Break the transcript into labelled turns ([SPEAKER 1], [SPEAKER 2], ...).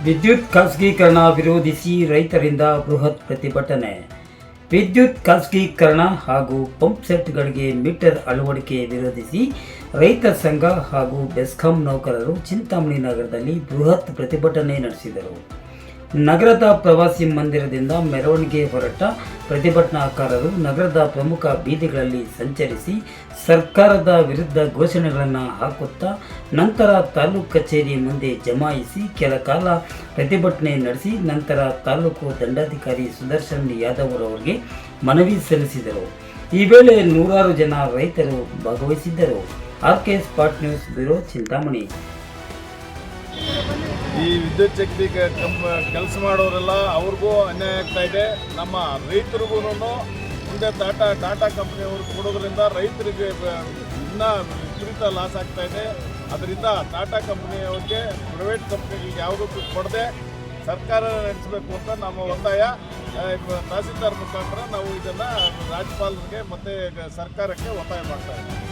[SPEAKER 1] ವಿದ್ಯುತ್ ಖಾಸಗೀಕರಣ ವಿರೋಧಿಸಿ ರೈತರಿಂದ ಬೃಹತ್ ಪ್ರತಿಭಟನೆ. ವಿದ್ಯುತ್ ಖಾಸಗೀಕರಣ ಹಾಗೂ ಪಂಪ್ ಸೆಟ್ಗಳಿಗೆ ಮೀಟರ್ ಅಳವಡಿಕೆ ವಿರೋಧಿಸಿ ರೈತ ಸಂಘ ಹಾಗೂ ಬೆಸ್ಕಾಂ ನೌಕರರು ಚಿಂತಾಮಣಿ ನಗರದಲ್ಲಿ ಬೃಹತ್ ಪ್ರತಿಭಟನೆ ನಡೆಸಿದರು. ನಗರದ ಪ್ರವಾಸಿ ಮಂದಿರದಿಂದ ಮೆರವಣಿಗೆ ಹೊರಟ ಪ್ರತಿಭಟನಾಕಾರರು ನಗರದ ಪ್ರಮುಖ ಬೀದಿಗಳಲ್ಲಿ ಸಂಚರಿಸಿ ಸರ್ಕಾರದ ವಿರುದ್ಧ ಘೋಷಣೆಗಳನ್ನು ಹಾಕುತ್ತಾ ನಂತರ ತಾಲೂಕು ಕಚೇರಿ ಮುಂದೆ ಜಮಾಯಿಸಿ ಕೆಲ ಕಾಲ ಪ್ರತಿಭಟನೆ ನಡೆಸಿ ನಂತರ ತಾಲೂಕು ದಂಡಾಧಿಕಾರಿ ಸುದರ್ಶನ್ ಯಾದವ್ ಅವರಿಗೆ ಮನವಿ ಸಲ್ಲಿಸಿದರು. ಈ ವೇಳೆ ನೂರಾರು ಜನ ರೈತರು ಭಾಗವಹಿಸಿದ್ದರು. RK spot news bureau, Chintamani.
[SPEAKER 2] ಈ ವಿದ್ಯುತ್ ಶಕ್ತಿ ಕೆಲಸ ಮಾಡೋರೆಲ್ಲ ಅವ್ರಿಗೂ ಅನ್ಯಾಯ ಆಗ್ತಾ ಇದೆ. ನಮ್ಮ ರೈತರಿಗೂ ಮುಂದೆ ಟಾಟಾ ಕಂಪ್ನಿಯವ್ರಿಗೆ ಕೊಡೋದ್ರಿಂದ ರೈತರಿಗೆ ಇನ್ನೂ ವಿಪರೀತ ಲಾಸ್ ಆಗ್ತಾ ಇದೆ. ಅದರಿಂದ ಟಾಟಾ ಕಂಪ್ನಿಯವ್ರಿಗೆ ಪ್ರೈವೇಟ್ ಕಂಪ್ನಿಗಳಿಗೆ ಯಾವುದಕ್ಕೂ ಕೊಡದೆ ಸರ್ಕಾರ ನಡೆಸಬೇಕು ಅಂತ ನಮ್ಮ ಒತ್ತಾಯ. ತಹಸೀಲ್ದಾರ್ ಮುಖಾಂತರ ನಾವು ಇದನ್ನು ರಾಜ್ಯಪಾಲರಿಗೆ ಮತ್ತು ಸರ್ಕಾರಕ್ಕೆ ಒತ್ತಾಯ ಮಾಡ್ತಾ ಇದ್ದೀವಿ.